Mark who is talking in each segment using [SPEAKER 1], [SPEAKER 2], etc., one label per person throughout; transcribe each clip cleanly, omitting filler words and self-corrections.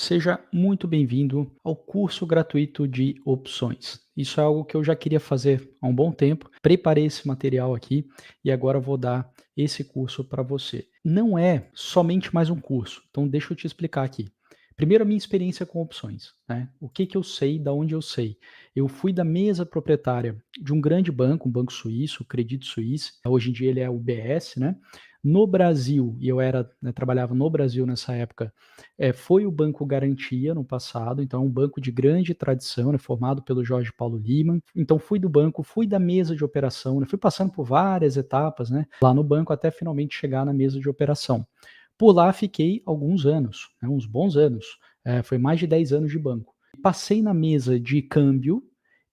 [SPEAKER 1] Seja muito bem-vindo ao curso gratuito de opções. Isso é algo que eu já queria fazer há um bom tempo. Preparei esse material aqui e agora vou dar esse curso para você. Não é somente mais um curso, então deixa eu te explicar aqui. Primeiro, a minha experiência com opções, né? O que que eu sei, da onde eu sei. Eu fui da mesa proprietária de um grande banco, um banco suíço, o Credit Suisse. Hoje em dia ele é o UBS, né? No Brasil, e eu trabalhava no Brasil nessa época, foi o Banco Garantia no passado, então é um banco de grande tradição, né, formado pelo Jorge Paulo Lemann. Então fui do banco, fui da mesa de operação, né, fui passando por várias etapas, né, lá no banco até finalmente chegar na mesa de operação. Por lá fiquei alguns anos, né, uns bons anos, foi mais de 10 anos de banco. Passei na mesa de câmbio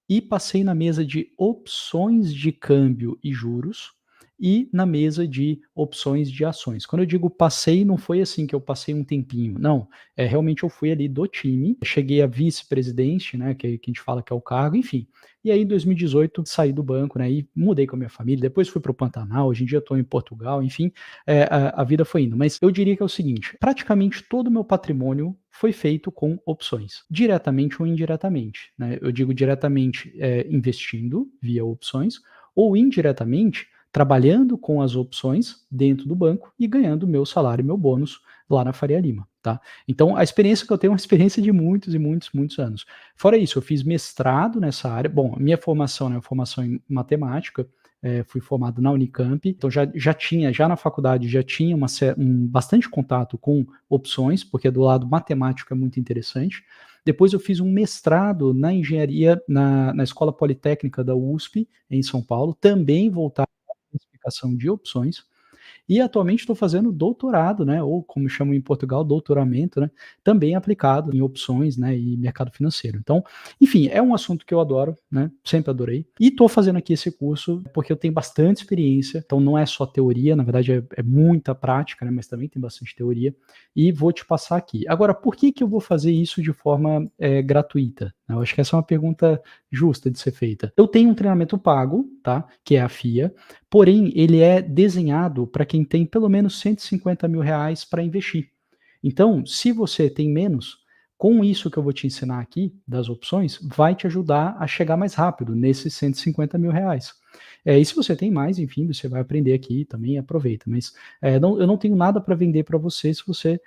[SPEAKER 1] e passei na mesa de opções de câmbio e juros e na mesa de opções de ações. Quando eu digo passei, não foi assim que eu passei um tempinho, não. Realmente eu fui ali do time, cheguei a vice-presidente, né, que a gente fala que é o cargo, enfim. E aí, em 2018, saí do banco, né, e mudei com a minha família. Depois fui para o Pantanal, hoje em dia estou em Portugal, enfim, a vida foi indo. Mas eu diria que é o seguinte: praticamente todo o meu patrimônio foi feito com opções, diretamente ou indiretamente. Né? Eu digo diretamente investindo via opções, ou indiretamente trabalhando com as opções dentro do banco e ganhando meu salário e meu bônus lá na Faria Lima, tá? Então, a experiência que eu tenho é uma experiência de muitos e muitos, muitos anos. Fora isso, eu fiz mestrado nessa área. Bom, a minha formação, né, formação em matemática, fui formado na Unicamp, então já na faculdade, já tinha bastante contato com opções, porque do lado matemático é muito interessante. Depois eu fiz um mestrado na engenharia, na Escola Politécnica da USP, em São Paulo, também voltado à explicação de opções. E atualmente estou fazendo doutorado, né, ou como chamam em Portugal, doutoramento, né, também aplicado em opções, né, e mercado financeiro. Então, enfim, é um assunto que eu adoro, né, sempre adorei. E estou fazendo aqui esse curso porque eu tenho bastante experiência, então não é só teoria, na verdade é muita prática, né, mas também tem bastante teoria, e vou te passar aqui. Agora, por que que eu vou fazer isso de forma gratuita? Eu acho que essa é uma pergunta justa de ser feita. Eu tenho um treinamento pago, tá, que é a FIA, porém ele é desenhado para quem tem pelo menos R$ 150.000 para investir. Então, se você tem menos, com isso que eu vou te ensinar aqui, das opções, vai te ajudar a chegar mais rápido nesses R$ 150.000. E se você tem mais, enfim, você vai aprender aqui também, aproveita. Mas eu não tenho nada para vender para você se você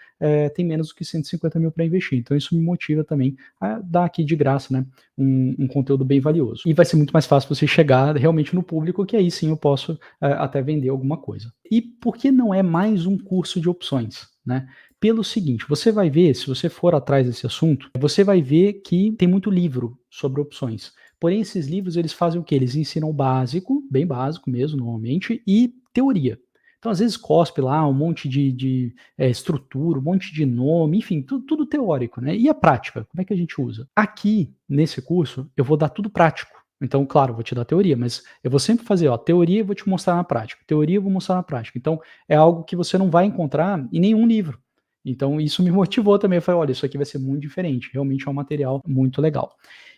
[SPEAKER 1] tem menos do que 150 mil para investir. Então isso me motiva também a dar aqui de graça, né, um conteúdo bem valioso. E vai ser muito mais fácil você chegar realmente no público, que aí sim eu posso até vender alguma coisa. E por que não é mais um curso de opções, né? Pelo seguinte, você vai ver, se você for atrás desse assunto, você vai ver que tem muito livro sobre opções. Porém, esses livros, eles fazem o quê? Eles ensinam o básico, bem básico mesmo, normalmente, e teoria. Então, às vezes, cospe lá um monte de estrutura, um monte de nome, enfim, tudo teórico, né? E a prática, como é que a gente usa? Aqui, nesse curso, eu vou dar tudo prático. Então, claro, eu vou te dar teoria, mas eu vou sempre fazer, ó, teoria eu vou te mostrar na prática, teoria eu vou mostrar na prática. Então, é algo que você não vai encontrar em nenhum livro. Então, isso me motivou também. Eu falei, olha, isso aqui vai ser muito diferente. Realmente é um material muito legal.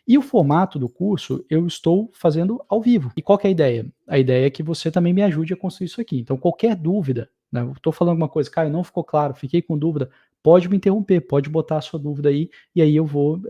[SPEAKER 1] E o formato do curso eu estou fazendo ao vivo. E qual que é a ideia? A ideia é que você também me ajude a construir isso aqui. Então, qualquer dúvida, né, eu estou falando alguma coisa, Caio, não ficou claro, fiquei com dúvida, pode me interromper, pode botar a sua dúvida aí, e aí eu vou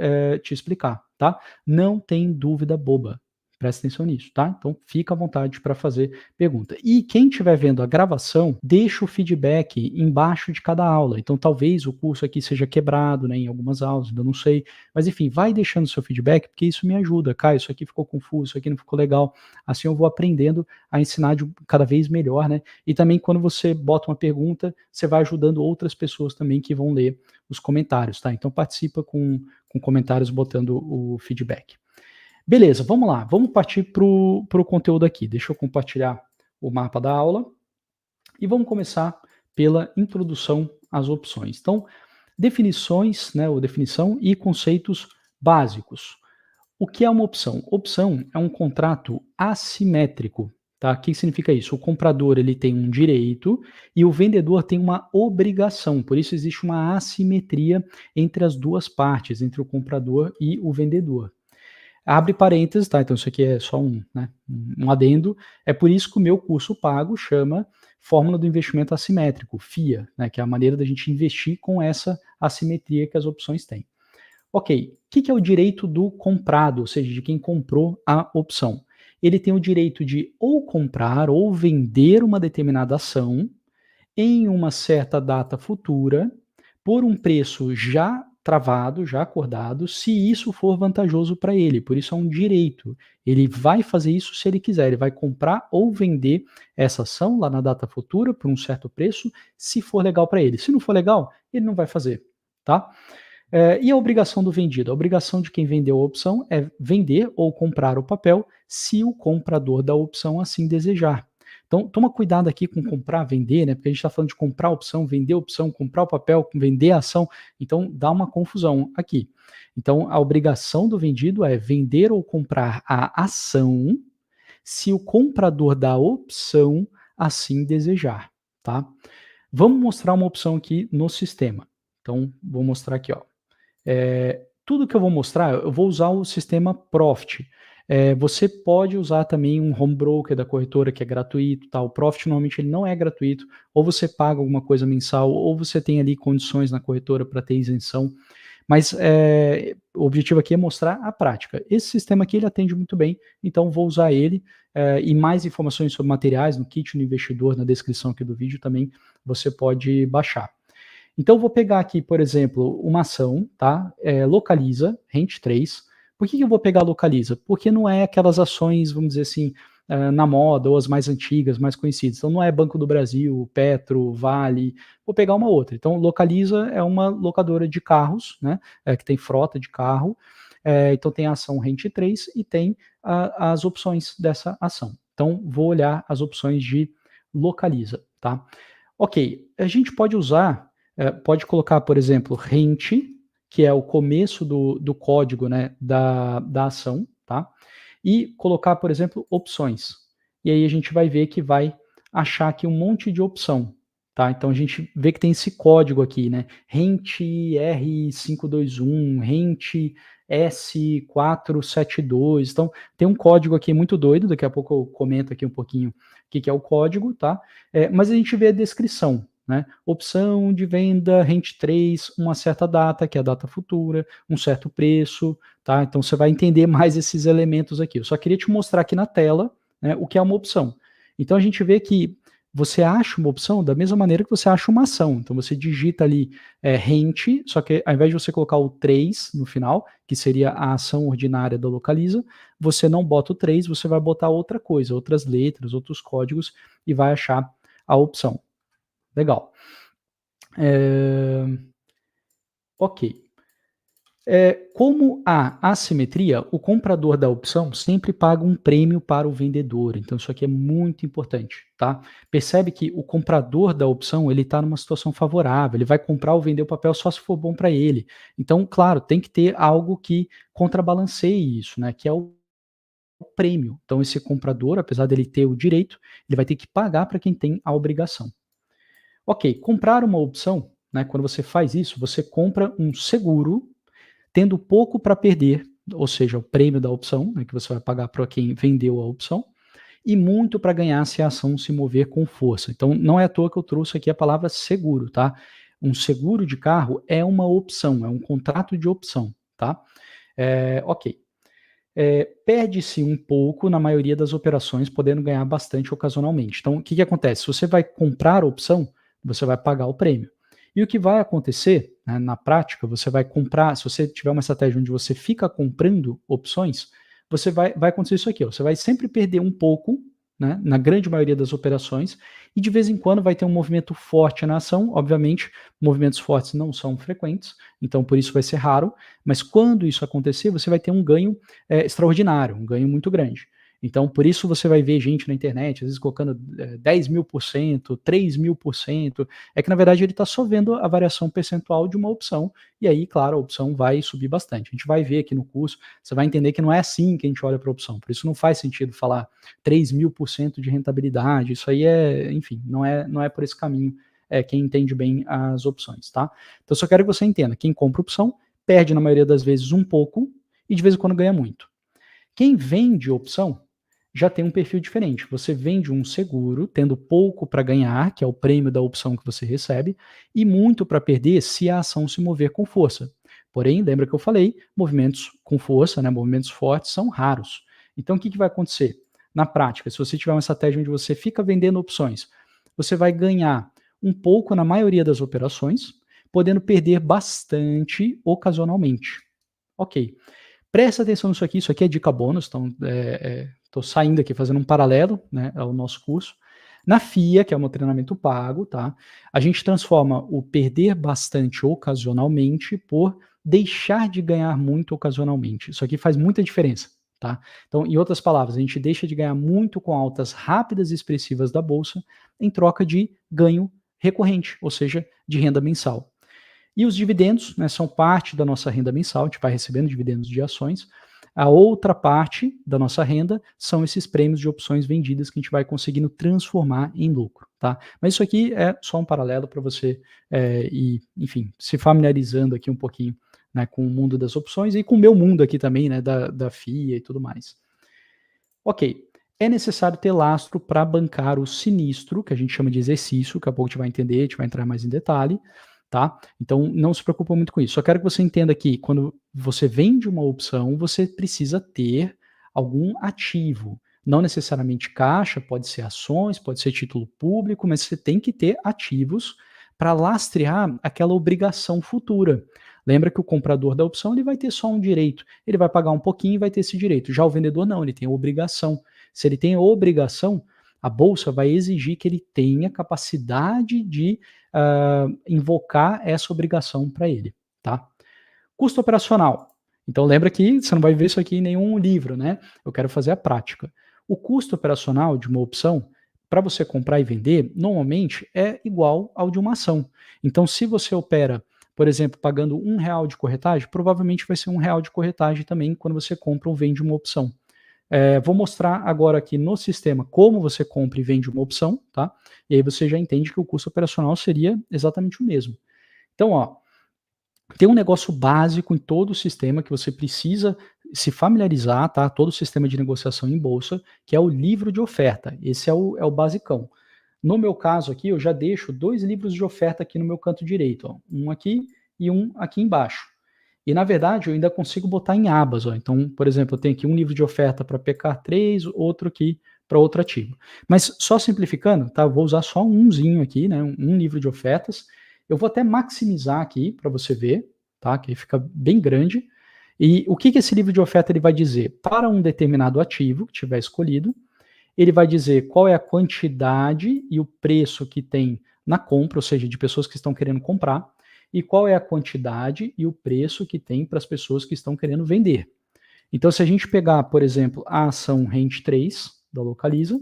[SPEAKER 1] te explicar, tá? Não tem dúvida boba. Presta atenção nisso, tá? Então fica à vontade para fazer pergunta. E quem estiver vendo a gravação, deixa o feedback embaixo de cada aula. Então talvez o curso aqui seja quebrado, né, em algumas aulas, ainda não sei. Mas enfim, vai deixando seu feedback, porque isso me ajuda. Caio, isso aqui ficou confuso, isso aqui não ficou legal. Assim eu vou aprendendo a ensinar cada vez melhor, né? E também quando você bota uma pergunta, você vai ajudando outras pessoas também que vão ler os comentários, tá? Então participa com comentários botando o feedback. Beleza, vamos lá, vamos partir para o conteúdo aqui. Deixa eu compartilhar o mapa da aula e vamos começar pela introdução às opções. Então, definições, né, ou definição e conceitos básicos. O que é uma opção? Opção é um contrato assimétrico. Tá? O que significa isso? O comprador ele tem um direito e o vendedor tem uma obrigação. Por isso existe uma assimetria entre as duas partes, entre o comprador e o vendedor. Abre parênteses, tá? Então isso aqui é só um adendo. É por isso que o meu curso pago chama fórmula do investimento assimétrico, FIA, né, que é a maneira da gente investir com essa assimetria que as opções têm. Ok, o que é o direito do comprado, ou seja, de quem comprou a opção? Ele tem o direito de ou comprar ou vender uma determinada ação em uma certa data futura, por um preço já travado, já acordado, se isso for vantajoso para ele. Por isso é um direito. Ele vai fazer isso se ele quiser. Ele vai comprar ou vender essa ação lá na data futura por um certo preço, se for legal para ele. Se não for legal, ele não vai fazer, tá? E a obrigação do vendido? A obrigação de quem vendeu a opção é vender ou comprar o papel se o comprador da opção assim desejar. Então, toma cuidado aqui com comprar, vender, né? Porque a gente está falando de comprar a opção, vender a opção, comprar o papel, vender a ação. Então, dá uma confusão aqui. Então, a obrigação do vendido é vender ou comprar a ação se o comprador da opção assim desejar, tá? Vamos mostrar uma opção aqui no sistema. Então, vou mostrar aqui, ó. Tudo que eu vou mostrar, eu vou usar o sistema Profit. Você pode usar também um home broker da corretora que é gratuito, tá? O Profit normalmente ele não é gratuito, ou você paga alguma coisa mensal, ou você tem ali condições na corretora para ter isenção. Mas o objetivo aqui é mostrar a prática. Esse sistema aqui ele atende muito bem, então vou usar ele. E mais informações sobre materiais no kit do investidor, na descrição aqui do vídeo também você pode baixar. Então, eu vou pegar aqui, por exemplo, uma ação, tá? Localiza, Rente 3. Por que eu vou pegar Localiza? Porque não é aquelas ações, vamos dizer assim, na moda, ou as mais antigas, mais conhecidas. Então, não é Banco do Brasil, Petro, Vale. Vou pegar uma outra. Então, Localiza é uma locadora de carros, né? Que tem frota de carro. Então, tem a ação Rente 3 e tem as opções dessa ação. Então, vou olhar as opções de Localiza, tá? Ok, a gente pode usar pode colocar, por exemplo, rente, que é o começo do código, né, da ação, tá? E colocar, por exemplo, opções. E aí a gente vai ver que vai achar aqui um monte de opção, tá? Então a gente vê que tem esse código aqui, né? Rente R521, rente S472. Então tem um código aqui muito doido, daqui a pouco eu comento aqui um pouquinho o que é o código, tá? Mas a gente vê a descrição, né? Opção de venda, rente 3, uma certa data, que é a data futura, um certo preço, tá? Então você vai entender mais esses elementos aqui. Eu só queria te mostrar aqui na tela, né, o que é uma opção. Então a gente vê que você acha uma opção da mesma maneira que você acha uma ação. Então você digita ali rente, só que ao invés de você colocar o 3 no final, que seria a ação ordinária da Localiza, você não bota o 3, você vai botar outra coisa, outras letras, outros códigos e vai achar a opção. Legal. Ok. Como há assimetria, o comprador da opção sempre paga um prêmio para o vendedor. Então, isso aqui é muito importante, tá? Percebe que o comprador da opção ele está numa situação favorável. Ele vai comprar ou vender o papel só se for bom para ele. Então, claro, tem que ter algo que contrabalanceie isso, né? Que é o prêmio. Então, esse comprador, apesar dele ter o direito, ele vai ter que pagar para quem tem a obrigação. Ok, comprar uma opção, né, quando você faz isso, você compra um seguro, tendo pouco para perder, ou seja, o prêmio da opção, né, que você vai pagar para quem vendeu a opção, e muito para ganhar se a ação se mover com força. Então, não é à toa que eu trouxe aqui a palavra seguro, tá? Um seguro de carro é uma opção, é um contrato de opção, tá? Ok. Perde-se um pouco na maioria das operações, podendo ganhar bastante ocasionalmente. Então, o que acontece? Se você vai comprar a opção, você vai pagar o prêmio. E o que vai acontecer, né, na prática, você vai comprar, se você tiver uma estratégia onde você fica comprando opções, você vai acontecer isso aqui, ó, você vai sempre perder um pouco, né, na grande maioria das operações, e de vez em quando vai ter um movimento forte na ação, obviamente, movimentos fortes não são frequentes, então por isso vai ser raro, mas quando isso acontecer, você vai ter um ganho extraordinário, um ganho muito grande. Então, por isso você vai ver gente na internet, às vezes colocando 10.000%, 3.000%, é que na verdade ele está só vendo a variação percentual de uma opção, e aí, claro, a opção vai subir bastante. A gente vai ver aqui no curso, você vai entender que não é assim que a gente olha para a opção, por isso não faz sentido falar 3.000% de rentabilidade, isso aí enfim, não é por esse caminho quem entende bem as opções, tá? Então, eu só quero que você entenda, quem compra opção, perde na maioria das vezes um pouco, e de vez em quando ganha muito. Quem vende opção, já tem um perfil diferente. Você vende um seguro, tendo pouco para ganhar, que é o prêmio da opção que você recebe, e muito para perder se a ação se mover com força. Porém, lembra que eu falei, movimentos com força, né, movimentos fortes são raros. Então, o que, que vai acontecer? Na prática, se você tiver uma estratégia onde você fica vendendo opções, você vai ganhar um pouco na maioria das operações, podendo perder bastante ocasionalmente. Ok. Presta atenção nisso aqui é dica bônus, então estou saindo aqui fazendo um paralelo, né, ao nosso curso. Na FIA, que é o meu treinamento pago, tá? A gente transforma o perder bastante ocasionalmente por deixar de ganhar muito ocasionalmente. Isso aqui faz muita diferença, tá? Então, em outras palavras, a gente deixa de ganhar muito com altas rápidas e expressivas da bolsa em troca de ganho recorrente, ou seja, de renda mensal. E os dividendos, né, são parte da nossa renda mensal, a gente vai recebendo dividendos de ações. A outra parte da nossa renda são esses prêmios de opções vendidas que a gente vai conseguindo transformar em lucro, tá? Mas isso aqui é só um paralelo para você ir, enfim, se familiarizando aqui um pouquinho, né, com o mundo das opções e com o meu mundo aqui também, né, da FIA e tudo mais. Ok, é necessário ter lastro para bancar o sinistro, que a gente chama de exercício, daqui a pouco a gente vai entender, a gente vai entrar mais em detalhe, tá? Então não se preocupa muito com isso. Só quero que você entenda que quando você vende uma opção, você precisa ter algum ativo. Não necessariamente caixa, pode ser ações, pode ser título público, mas você tem que ter ativos para lastrear aquela obrigação futura. Lembra que o comprador da opção ele vai ter só um direito, ele vai pagar um pouquinho e vai ter esse direito. Já o vendedor não, ele tem a obrigação. Se ele tem a obrigação, a bolsa vai exigir que ele tenha capacidade de invocar essa obrigação para ele, tá? Custo operacional. Então lembra que você não vai ver isso aqui em nenhum livro, né? Eu quero fazer a prática. O custo operacional de uma opção, para você comprar e vender, normalmente é igual ao de uma ação. Então, se você opera, por exemplo, pagando R$ 1 de corretagem, provavelmente vai ser R$ 1 de corretagem também quando você compra ou vende uma opção. Vou mostrar agora aqui no sistema como você compra e vende uma opção, tá? E aí você já entende que o custo operacional seria exatamente o mesmo. Então, ó, tem um negócio básico em todo o sistema que você precisa se familiarizar, tá? Todo o sistema de negociação em bolsa, que é o livro de oferta. Esse é o basicão. No meu caso aqui, eu já deixo 2 livros de oferta aqui no meu canto direito, ó, um aqui e um aqui embaixo. E na verdade eu ainda consigo botar em abas, ó. Então, por exemplo, eu tenho aqui um livro de oferta para PK3, outro aqui para outro ativo. Mas só simplificando, tá? Eu vou usar só umzinho aqui, né? Um livro de ofertas. Eu vou até maximizar aqui para você ver, tá? Que fica bem grande. E o que esse livro de oferta ele vai dizer? Para um determinado ativo que tiver escolhido, ele vai dizer qual é a quantidade e o preço que tem na compra, ou seja, de pessoas que estão querendo comprar, e qual é a quantidade e o preço que tem para as pessoas que estão querendo vender. Então, se a gente pegar, por exemplo, a ação Rente 3 da Localiza,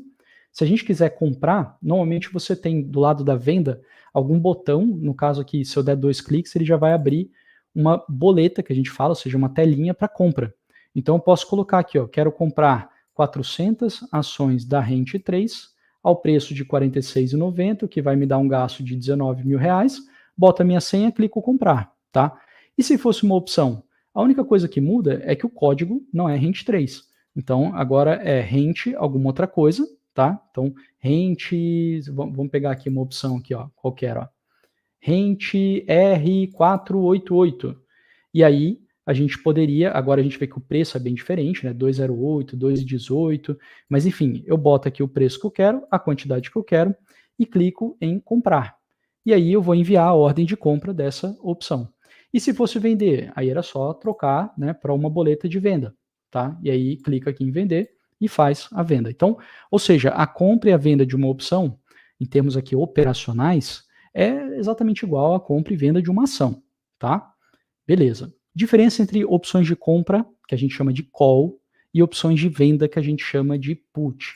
[SPEAKER 1] se a gente quiser comprar, normalmente você tem do lado da venda algum botão, no caso aqui, se eu der 2 cliques, ele já vai abrir uma boleta que a gente fala, ou seja, uma telinha para compra. Então, eu posso colocar aqui, ó, quero comprar 400 ações da Rente 3 ao preço de R$ 46,90, que vai me dar um gasto de R$ 19.000, boto a minha senha, clico comprar, tá? E se fosse uma opção? A única coisa que muda é que o código não é Rente 3. Então, agora é Rente alguma outra coisa, tá? Então, Rente, vamos pegar aqui uma opção aqui, ó, qualquer, ó. Rente R488. E aí, a gente poderia, agora a gente vê que o preço é bem diferente, né? 208, 218, mas enfim, eu boto aqui o preço que eu quero, a quantidade que eu quero e clico em comprar. E aí eu vou enviar a ordem de compra dessa opção. E se fosse vender, aí era só trocar, né, para uma boleta de venda, tá? E aí clica aqui em vender e faz a venda. Então, ou seja, a compra e a venda de uma opção, em termos aqui operacionais, é exatamente igual à compra e venda de uma ação, tá? Beleza. Diferença entre opções de compra, que a gente chama de call, e opções de venda, que a gente chama de put.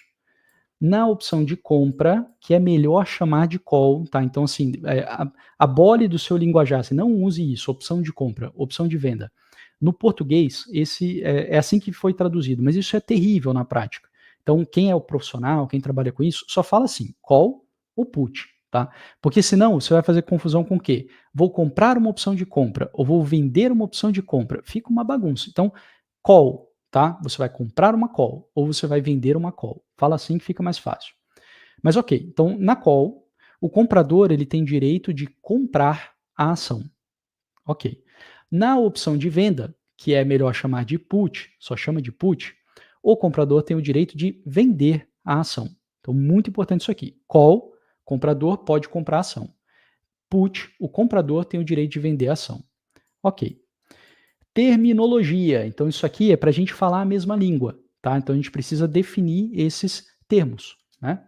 [SPEAKER 1] Na opção de compra, que é melhor chamar de call, tá? Então, assim, abole do seu linguajar, assim, não use isso, opção de compra, opção de venda. No português, esse é assim que foi traduzido, mas isso é terrível na prática. Então, quem é o profissional, quem trabalha com isso, só fala assim, call ou put, tá? Porque senão você vai fazer confusão com o quê? Vou comprar uma opção de compra ou vou vender uma opção de compra. Fica uma bagunça. Então, call, tá? Você vai comprar uma call ou você vai vender uma call. Fala assim que fica mais fácil. Mas ok, então na call, o comprador ele tem direito de comprar a ação. Ok. Na opção de venda, que é melhor chamar de put, só chama de put, o comprador tem o direito de vender a ação. Então, muito importante isso aqui. Call, comprador pode comprar a ação. Put, o comprador tem o direito de vender a ação. Ok. Terminologia. Então, isso aqui é para a gente falar a mesma língua, tá? Então, a gente precisa definir esses termos, né?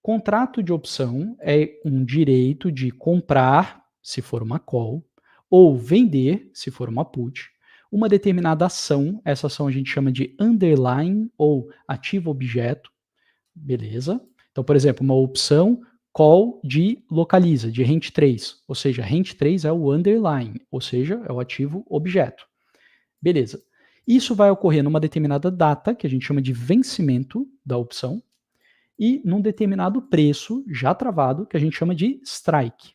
[SPEAKER 1] Contrato de opção é um direito de comprar, se for uma call, ou vender, se for uma put, uma determinada ação. Essa ação a gente chama de underlying ou ativo objeto, beleza? Então, por exemplo, uma opção call de localiza, de rent 3, ou seja, rent 3 é o underlying, ou seja, é o ativo objeto. Beleza. Isso vai ocorrer numa determinada data, que a gente chama de vencimento da opção, e num determinado preço já travado, que a gente chama de strike.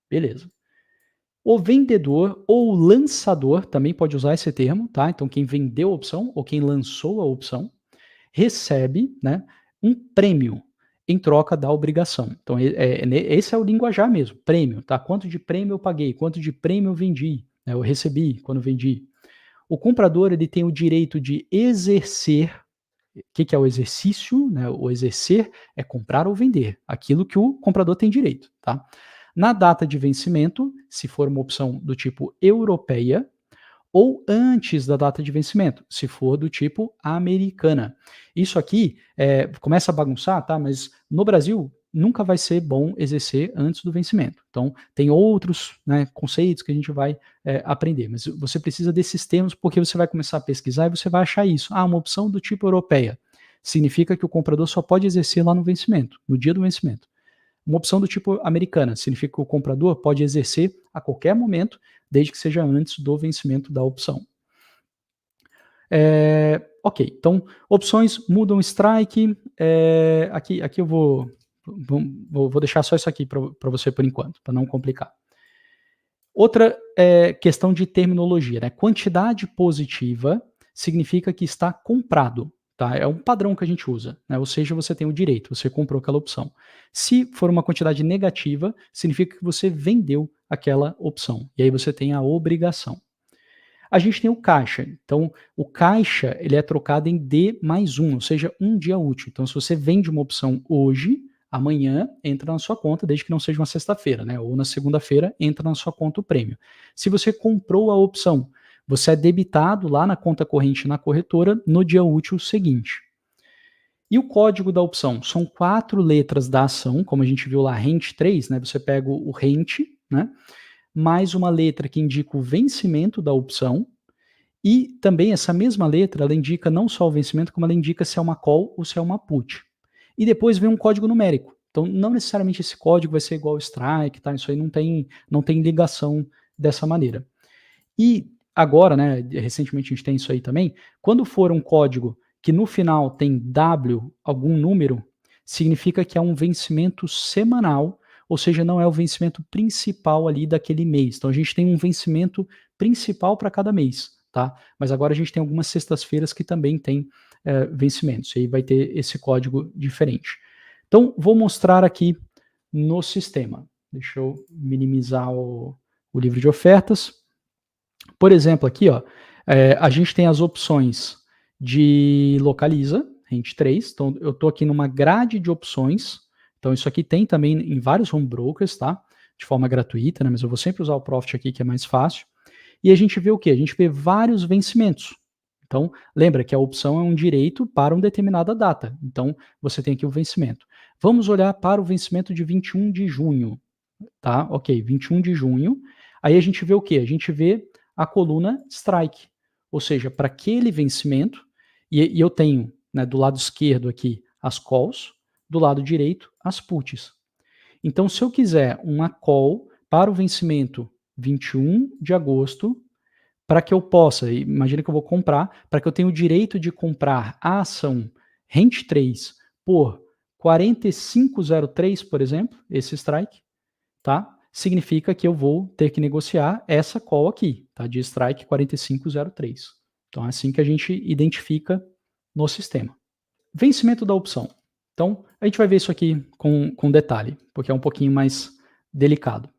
[SPEAKER 1] Beleza. O vendedor ou lançador também pode usar esse termo, tá? Então, quem vendeu a opção ou quem lançou a opção recebe, né, um prêmio em troca da obrigação. Então, esse é o linguajar mesmo, prêmio, tá? Quanto de prêmio eu paguei, quanto de prêmio eu vendi, né, eu recebi quando vendi. O comprador ele tem o direito de exercer. O que é o exercício? Né? O exercer é comprar ou vender, aquilo que o comprador tem direito. Tá? Na data de vencimento, se for uma opção do tipo europeia, ou antes da data de vencimento, se for do tipo americana. Isso aqui começa a bagunçar, tá? Mas no Brasil nunca vai ser bom exercer antes do vencimento. Então, tem outros, né, conceitos que a gente vai aprender, mas você precisa desses termos porque você vai começar a pesquisar e você vai achar isso. Ah, uma opção do tipo europeia. Significa que o comprador só pode exercer lá no vencimento, no dia do vencimento. Uma opção do tipo americana significa que o comprador pode exercer a qualquer momento, desde que seja antes do vencimento da opção. Ok, então opções mudam strike. Aqui eu vou deixar só isso aqui para você por enquanto, para não complicar. Outra questão de terminologia, né? Quantidade positiva significa que está comprado. Tá? É um padrão que a gente usa, né? Ou seja, você tem o direito, você comprou aquela opção. Se for uma quantidade negativa, significa que você vendeu aquela opção. E aí você tem a obrigação. A gente tem o caixa. Então, o caixa ele é trocado em D mais um, ou seja, um dia útil. Então, se você vende uma opção hoje, amanhã entra na sua conta, desde que não seja uma sexta-feira, né? Ou na segunda-feira entra na sua conta o prêmio. Se você comprou a opção, você é debitado lá na conta corrente na corretora no dia útil seguinte. E o código da opção? São 4 letras da ação, como a gente viu lá, rent 3, né? Você pega o rent, né? Mais uma letra que indica o vencimento da opção, e também essa mesma letra, ela indica não só o vencimento, como ela indica se é uma call ou se é uma put. E depois vem um código numérico. Então, não necessariamente esse código vai ser igual ao strike, tá? Isso aí não tem ligação dessa maneira. E agora, né, recentemente a gente tem isso aí também, quando for um código que no final tem W, algum número, significa que é um vencimento semanal, ou seja, não é o vencimento principal ali daquele mês. Então a gente tem um vencimento principal para cada mês, tá? Mas agora a gente tem algumas sextas-feiras que também tem vencimentos, e aí vai ter esse código diferente. Então, vou mostrar aqui no sistema. Deixa eu minimizar o livro de ofertas. Por exemplo, aqui, ó, a gente tem as opções de localiza, rent 3. Então, eu estou aqui numa grade de opções. Então, isso aqui tem também em vários home brokers, tá? De forma gratuita, né? Mas eu vou sempre usar o Profit aqui, que é mais fácil. E a gente vê o quê? A gente vê vários vencimentos. Então, lembra que a opção é um direito para uma determinada data. Então, você tem aqui o vencimento. Vamos olhar para o vencimento de 21 de junho. Tá? Ok, 21 de junho. Aí a gente vê o quê? A gente vê a coluna strike, ou seja, para aquele vencimento, e eu tenho, né, do lado esquerdo aqui as calls, do lado direito as puts. Então, se eu quiser uma call para o vencimento 21 de agosto, para que eu possa, imagina que eu vou comprar, para que eu tenha o direito de comprar a ação Rent 3 por 45,03, por exemplo, esse strike, tá? Significa que eu vou ter que negociar essa call aqui, tá? De strike 4503. Então é assim que a gente identifica no sistema. Vencimento da opção. Então, a gente vai ver isso aqui com detalhe, porque é um pouquinho mais delicado.